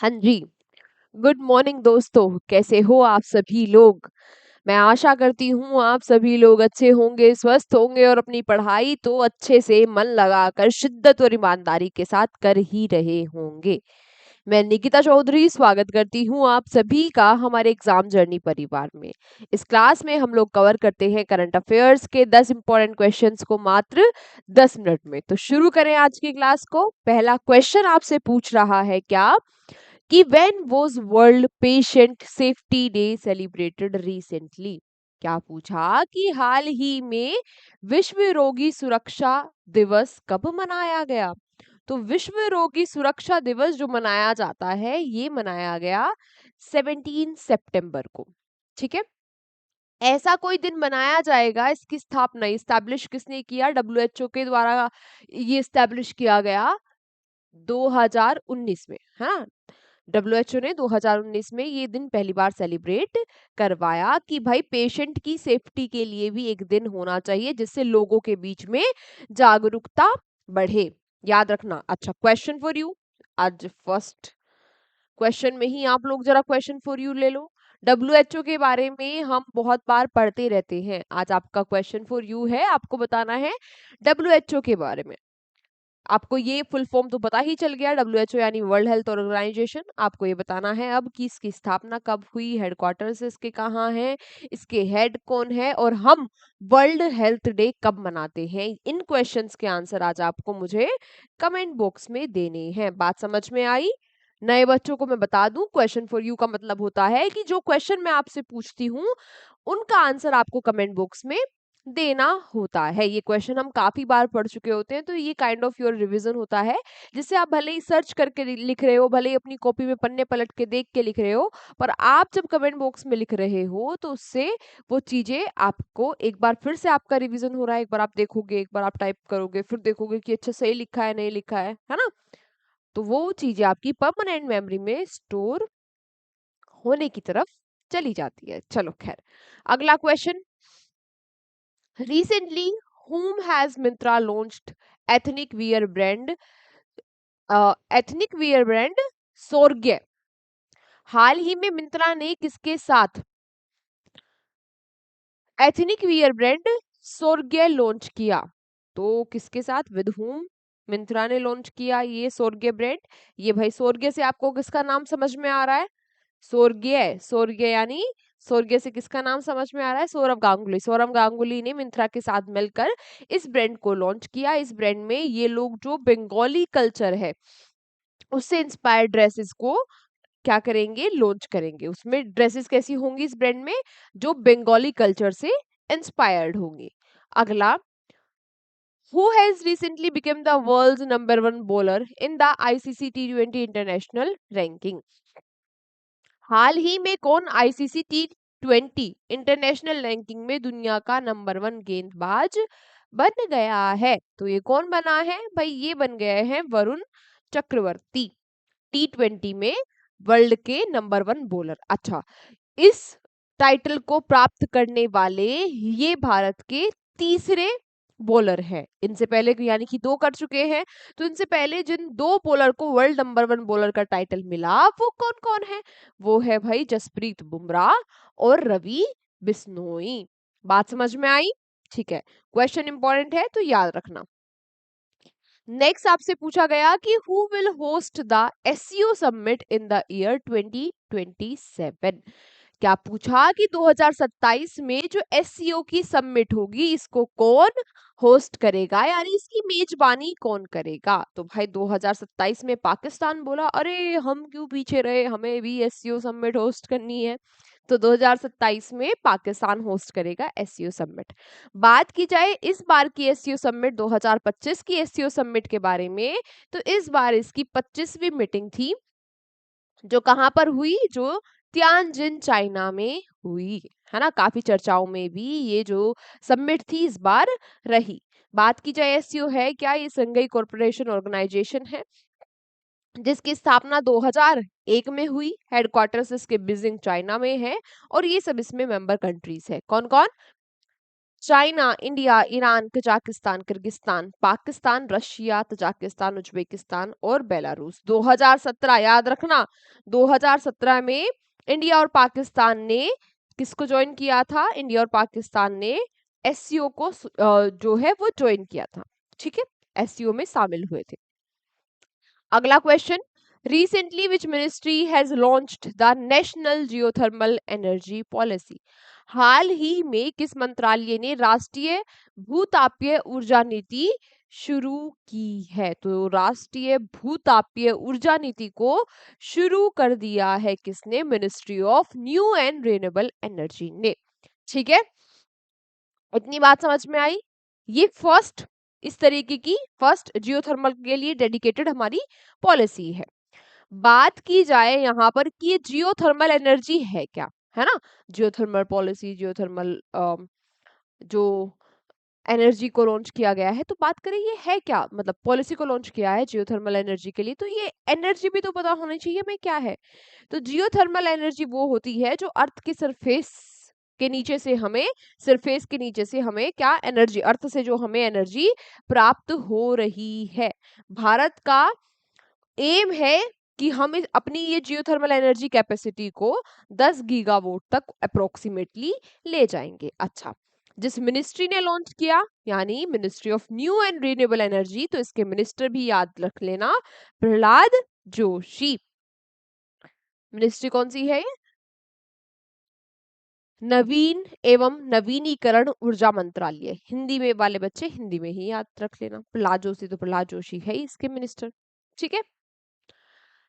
हाँ जी। Good morning दोस्तों, कैसे हो आप सभी लोग। मैं आशा करती हूँ आप सभी लोग अच्छे होंगे, स्वस्थ होंगे और अपनी पढ़ाई तो अच्छे से मन लगाकर शिद्दत और ईमानदारी के साथ कर ही रहे होंगे। मैं निकिता चौधरी स्वागत करती हूँ आप सभी का हमारे एग्जाम जर्नी परिवार में। इस क्लास में हम लोग कवर करते हैं करंट अफेयर्स के 10 इंपॉर्टेंट क्वेश्चंस को मात्र 10 मिनट में। तो शुरू करें आज की क्लास को। पहला क्वेश्चन आपसे पूछ रहा है क्या कि when was world patient safety day celebrated recently. क्या पूछा कि हाल ही में विश्व रोगी सुरक्षा दिवस कब मनाया गया। तो विश्व रोगी सुरक्षा दिवस जो मनाया जाता है ये मनाया गया 17 सितंबर को। ठीक है। ऐसा कोई दिन मनाया जाएगा, इसकी स्थापना इस्टेब्लिश किसने किया, डब्ल्यूएचओ के द्वारा ये इस्टेब्लिश किया गया 2019 में। हाँ, डब्ल्यूएचओ ने 2019 में ये दिन पहली बार सेलिब्रेट करवाया कि भाई पेशेंट की सेफ्टी के लिए भी एक दिन होना चाहिए जिससे लोगों के बीच में जागरूकता बढ़े। याद रखना। अच्छा, क्वेश्चन फॉर यू। आज फर्स्ट क्वेश्चन में ही आप लोग जरा क्वेश्चन फॉर यू ले लो। डब्ल्यूएचओ के बारे में हम बहुत बार पढ़ते रहते हैं। आज आपका क्वेश्चन फॉर यू है, आपको बताना है डब्ल्यूएचओ के बारे में। आपको ये फुल फॉर्म तो पता ही चल गया, डब्ल्यूएचओ यानी वर्ल्ड हेल्थ ऑर्गेनाइजेशन। आपको ये बताना है अब कि इसकी स्थापना कब हुई, हेडक्वार्टर्स इसके कहाँ हैं, इसके हेड कौन है और हम वर्ल्ड हेल्थ डे कब मनाते हैं। इन क्वेश्चंस के आंसर आज आपको मुझे कमेंट बॉक्स में देने हैं। बात समझ में आई। नए बच्चों को मैं बता दूं, क्वेश्चन फॉर यू का मतलब होता है कि जो क्वेश्चन मैं आपसे पूछती हूँ उनका आंसर आपको कमेंट बॉक्स में देना होता है। ये क्वेश्चन हम काफी बार पढ़ चुके होते हैं, तो ये काइंड ऑफ योर रिवीजन होता है जिससे आप भले ही सर्च करके लिख रहे हो, भले ही अपनी कॉपी में पन्ने पलट के देख के लिख रहे हो, पर आप जब कमेंट बॉक्स में लिख रहे हो तो उससे वो चीजें आपको एक बार फिर से आपका रिवीजन हो रहा है। एक बार आप देखोगे, एक बार आप टाइप करोगे, फिर देखोगे कि अच्छा सही लिखा है नहीं लिखा है ना। तो वो चीजें आपकी परमानेंट मेमोरी में स्टोर होने की तरफ चली जाती है। चलो खैर, अगला question. Recently, whom has Myntra launched ethnic wear brand? Ethnic wear brand Sorge. हाल ही में मिंत्रा ने किसके साथ ethnic wear brand Sorge launch किया। तो किसके साथ, विद whom मिंत्रा ने लॉन्च किया ये सोर्गे ब्रांड। ये भाई सोर्गे से आपको किसका नाम समझ में आ रहा है, स्वर्गीय। स्वर्गीय यानी स्वर्गीय से किसका नाम समझ में आ रहा है, सौरव गांगुली। सौरव गांगुली ने मिंत्रा के साथ मिलकर इस ब्रांड को लॉन्च किया। इस ब्रांड में ये लोग जो बंगाली कल्चर है उससे इंस्पायर्ड ड्रेसेस को क्या करेंगे, लॉन्च करेंगे। उसमें ड्रेसेस कैसी होंगी इस ब्रांड में, जो बंगाली कल्चर से इंस्पायर्ड होंगी। अगला, who has recently become the world's #1 bowler in the ICC T20 international ranking। हाल ही में कौन आईसीसी T20 इंटरनेशनल रैंकिंग में दुनिया का #1 गेंदबाज बन गया है। तो ये कौन बना है भाई, ये बन गए हैं वरुण चक्रवर्ती, T20 में वर्ल्ड के #1 बॉलर। अच्छा, इस टाइटल को प्राप्त करने वाले ये भारत के तीसरे बॉलर हैं। इनसे पहले यानी कि 2 कर चुके हैं, तो इनसे पहले जिन 2 बॉलर को वर्ल्ड #1 बॉलर का टाइटल मिला वो कौन कौन है, वो है भाई जसप्रीत बुमराह और रवि बिश्नोई। बात समझ में आई। ठीक है, क्वेश्चन इंपॉर्टेंट है तो याद रखना। नेक्स्ट आपसे पूछा गया कि who will host the SCO summit in the year 2027। क्या पूछा कि 2027 में जो एससीओ की समिट होगी इसको कौन होस्ट करेगा, यानी इसकी मेजबानी कौन करेगा। तो भाई 2027 में पाकिस्तान बोला अरे हम क्यों पीछे रहे, हमें भी एससीओ समिट होस्ट करनी है। तो 2027 में पाकिस्तान होस्ट करेगा एससीओ समिट। बात की जाए इस बार की एससीओ समिट 2025 की एससीओ समिट के बारे में, तो इस बार इसकी 25वीं मीटिंग थी जो कहां पर हुई, जो तियानजिन चाइना में हुई है ना। काफी चर्चाओं में भी ये जो समिट थी इस बार रही। बात की जाए एससीओ है क्या, ये संघीय कॉरपोरेशन ऑर्गेनाइजेशन है जिसकी स्थापना 2001 में हुई। हेडक्वार्टर्स इसके बीजिंग चाइना में है और ये सब इसमें मेंबर कंट्रीज है। कौन कौन, China, India, Iran, Kazakhstan, Kyrgyzstan, Pakistan, Russia, Tajikistan, Uzbekistan और बेलारूस। 2017 याद रखना, 2017 में इंडिया और पाकिस्तान ने किसको ज्वाइन किया था? इंडिया और पाकिस्तान ने एससीओ को जो है वो ज्वाइन किया था। ठीक है, एससीओ में शामिल हुए थे। अगला question, recently which ministry has launched the national geothermal energy policy? हाल ही में किस मंत्रालय ने राष्ट्रीय भूतापीय ऊर्जा नीति शुरू की है? तो राष्ट्रीय भूतापीय ऊर्जा नीति को शुरू कर दिया है किसने? Ministry of new and renewable energy ने। ठीक है, इतनी बात समझ में आई। ये फर्स्ट इस तरीके की फर्स्ट जियोथर्मल के लिए डेडिकेटेड हमारी पॉलिसी है। बात की जाए यहाँ पर कि ये जियोथर्मल एनर्जी है क्या, है ना? जियोथर्मल पॉलिसी, जियोथर्मल जो एनर्जी को लॉन्च किया गया है, तो बात करें ये है क्या, मतलब पॉलिसी को लॉन्च किया है जियोथर्मल एनर्जी के लिए, तो ये एनर्जी भी तो पता होनी चाहिए हमें क्या है। तो जियोथर्मल एनर्जी वो होती है जो अर्थ के सरफेस के नीचे से हमें सरफेस के नीचे से हमें क्या एनर्जी, अर्थ से जो हमें एनर्जी प्राप्त हो रही है। भारत का एम है कि हम अपनी ये जियोथर्मल एनर्जी कैपेसिटी को 10 गीगावाट तक अप्रोक्सीमेटली ले जाएंगे। अच्छा, जिस मिनिस्ट्री ने लॉन्च किया यानी ministry of new and renewable energy, तो इसके मिनिस्टर भी याद रख लेना, प्रहलाद जोशी। मिनिस्ट्री कौन सी है? नवीन एवं नवीनीकरण ऊर्जा मंत्रालय। हिंदी में वाले बच्चे हिंदी में ही याद रख लेना, प्रहलाद जोशी तो प्रहलाद जोशी है ही इसके मिनिस्टर। ठीक है,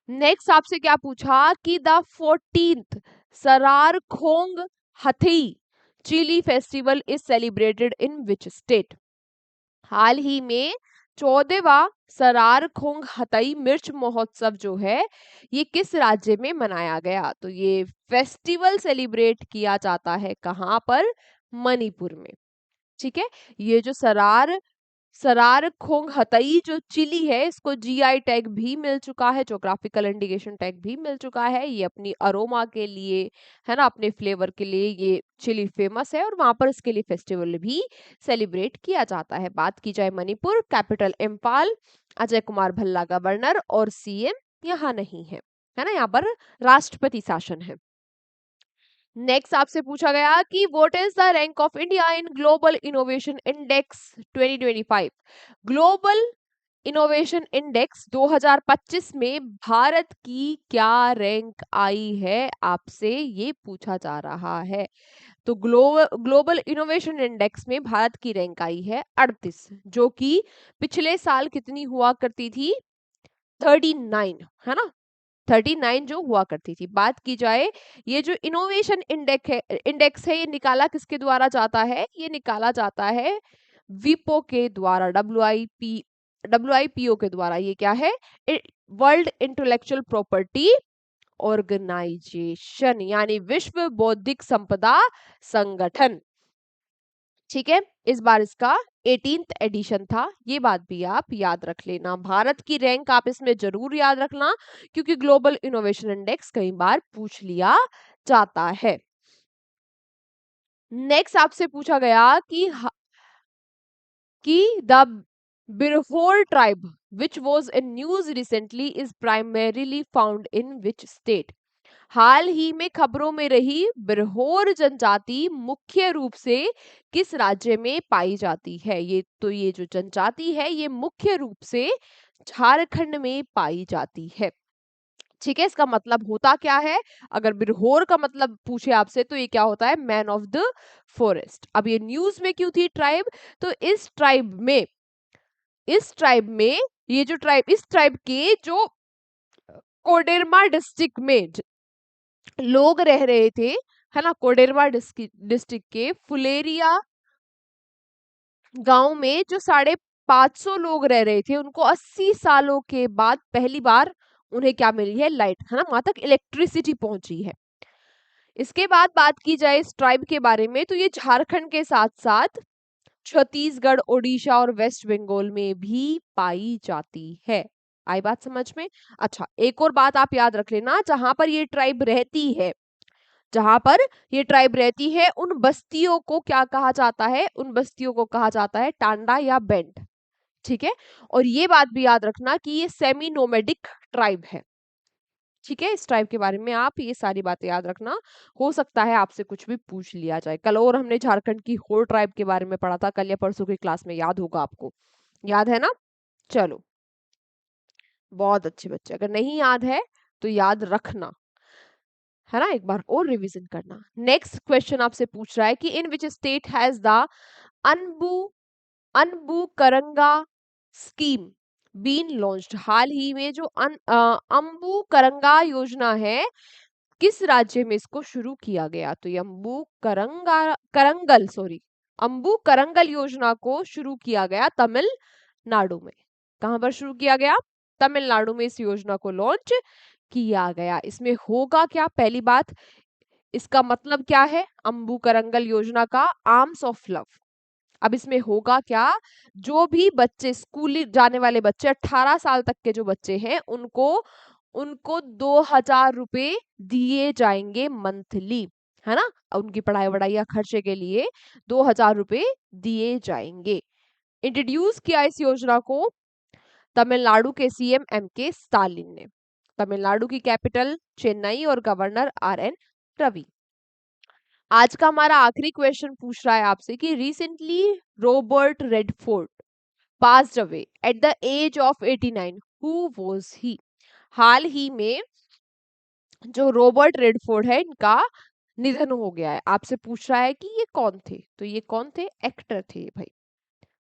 नेक्स्ट आपसे क्या पूछा कि the 14th Sarar Khong Hathei chilli festival is celebrated in which state? हाल ही में 14वां सरार खोंग हथई मिर्च महोत्सव जो है ये किस राज्य में मनाया गया? तो ये फेस्टिवल सेलिब्रेट किया जाता है कहाँ पर? मणिपुर में। ठीक है, ये जो सरार सरार खोंग हतई जो चिली है इसको जीआई टैग भी मिल चुका है, जोग्राफिकल इंडिकेशन टैग भी मिल चुका है। ये अपनी अरोमा के लिए, है ना, अपने फ्लेवर के लिए ये चिली फेमस है और वहां पर इसके लिए फेस्टिवल भी सेलिब्रेट किया जाता है। बात की जाए मणिपुर, कैपिटल इम्फाल, अजय कुमार भल्ला गवर्नर और सीएम यहाँ नहीं है ना, यहाँ पर राष्ट्रपति शासन है। नेक्स्ट आपसे पूछा गया कि what is the rank of India in global innovation index 2025? Global innovation index 2025 में भारत की क्या रैंक आई है, आपसे ये पूछा जा रहा है। तो ग्लोबल इनोवेशन इंडेक्स में भारत की रैंक आई है 38, जो कि पिछले साल कितनी हुआ करती थी? 39, है ना, 39 जो हुआ करती थी। बात की जाए ये जो इनोवेशन इंडेक्स है ये निकाला किसके द्वारा जाता है? ये निकाला जाता है विपो के द्वारा, डब्ल्यूआईपीओ के द्वारा। ये क्या है? वर्ल्ड इंटेलेक्चुअल प्रॉपर्टी ऑर्गेनाइजेशन, यानी विश्व बौद्धिक संपदा संगठन। ठीक है, इस बार इसका 18th एडिशन था, ये बात भी आप याद रख लेना। भारत की रैंक आप इसमें जरूर याद रखना क्योंकि ग्लोबल इनोवेशन इंडेक्स कई बार पूछ लिया जाता है। नेक्स्ट आपसे पूछा गया कि the Birhor tribe which was in news recently is primarily found in which state? हाल ही में खबरों में रही बिरहोर जनजाति मुख्य रूप से किस राज्य में पाई जाती है? ये जो जनजाति है ये मुख्य रूप से झारखंड में पाई जाती है। ठीक है, इसका मतलब होता क्या है? अगर बिरहोर का मतलब पूछे आपसे तो ये क्या होता है? Man of the forest. अब ये न्यूज में क्यों थी ट्राइब? तो इस ट्राइब में ये जो ट्राइब, इस ट्राइब के जो कोडेरमा डिस्ट्रिक्ट में लोग रह रहे थे, है ना, कोडेरमा डिस्ट्रिक्ट के फुलेरिया गांव में जो 550 लोग रह रहे थे, उनको 80 सालों के बाद पहली बार उन्हें क्या मिली है? लाइट, है ना, वहां तक इलेक्ट्रिसिटी पहुंची है। इसके बाद बात की जाए इस ट्राइब के बारे में तो ये झारखंड के साथ साथ छत्तीसगढ़, ओडिशा और वेस्ट बंगाल में भी पाई जाती है। आई बात समझ में? अच्छा, एक और बात आप याद रख लेना, जहां पर ये ट्राइब रहती है जहां पर ये ट्राइब रहती है उन बस्तियों को क्या कहा जाता है, उन बस्तियों को कहा जाता है टांडा या बेंट। ठीक है, और ये बात भी याद रखना कि ये सेमी नोमेडिक ट्राइब है। ठीक है, इस ट्राइब के बारे में आप ये सारी बातें याद रखना, हो सकता है आपसे कुछ भी पूछ लिया जाए। कल और हमने झारखंड की होल ट्राइब के बारे में पढ़ा था, कल या परसों की क्लास में, याद होगा आपको, याद है ना? चलो, बहुत अच्छे बच्चे, अगर नहीं याद है तो याद रखना, है ना, एक बार और रिवीजन करना। नेक्स्ट क्वेश्चन आपसे पूछ रहा है कि in which state has the Anbu Anbu Karangal scheme been launched. हाल ही में जो अंबू करंगा योजना है, किस राज्य में इसको शुरू किया गया? तो ये अंबू करंगल योजना को शुरू किया गया तमिलनाडु में। कहां पर शुरू किया गया? तमिलनाडु में इस योजना को लॉन्च किया गया। इसमें होगा क्या? पहली बात, इसका मतलब क्या है अंबू करंगल योजना का? Arms of love. अब इसमें होगा क्या, जो भी बच्चे स्कूल जाने वाले बच्चे 18 साल तक के जो बच्चे हैं उनको उनको 2,000 रुपए दिए जाएंगे मंथली, है ना, उनकी पढ़ाई वढ़ाई या खर्चे के लिए 2,000 रुपए दिए जाएंगे। इंट्रोड्यूस किया इस योजना को तमिलनाडु के सीएम एम.के. स्टालिन ने। तमिलनाडु की कैपिटल चेन्नई और गवर्नर आर.एन. रवि। आज का हमारा आखिरी क्वेश्चन पूछ रहा है आपसे कि recently Robert Redford passed away at the age of 89, who was he? हाल ही में जो रॉबर्ट रेडफोर्ड है इनका निधन हो गया है। आपसे पूछ रहा है कि ये कौन थे? तो ये कौन थे? एक्टर थे भाई।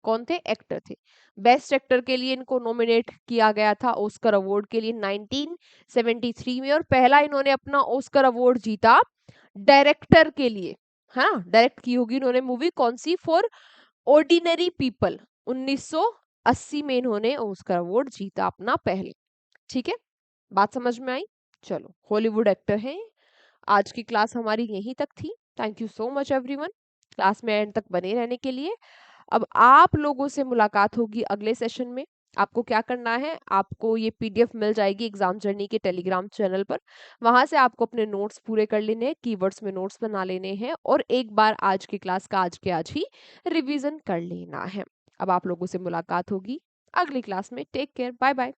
कौन थे? एक्टर थे। बेस्ट एक्टर के लिए इनको नॉमिनेट किया गया था ऑस्कर अवार्ड के लिए 1973 में, और पहला इन्होंने अपना ऑस्कर अवार्ड जीता डायरेक्टर के लिए, है ना, डायरेक्ट की होगी इन्होंने मूवी कौन सी? For ordinary people. 1980 में इन्होंने ऑस्कर अवार्ड जीता अपना पहले। ठीक है, बात समझ में आई? चलो, हॉलीवुड एक्टर हैं। आज की क्लास हमारी यहीं तक थी। Thank you so much everyone, class में एंड तक बने रहने के लिए। अब आप लोगों से मुलाकात होगी अगले सेशन में। आपको क्या करना है, आपको ये पीडीएफ मिल जाएगी एग्जाम जर्नी के टेलीग्राम चैनल पर। वहां से आपको अपने नोट्स पूरे कर लेने हैं, कीवर्ड्स में नोट्स बना लेने हैं, और एक बार आज की क्लास का आज के आज ही रिवीजन कर लेना है। अब आप लोगों से मुलाकात होगी अगली क्लास में। Take care, bye bye.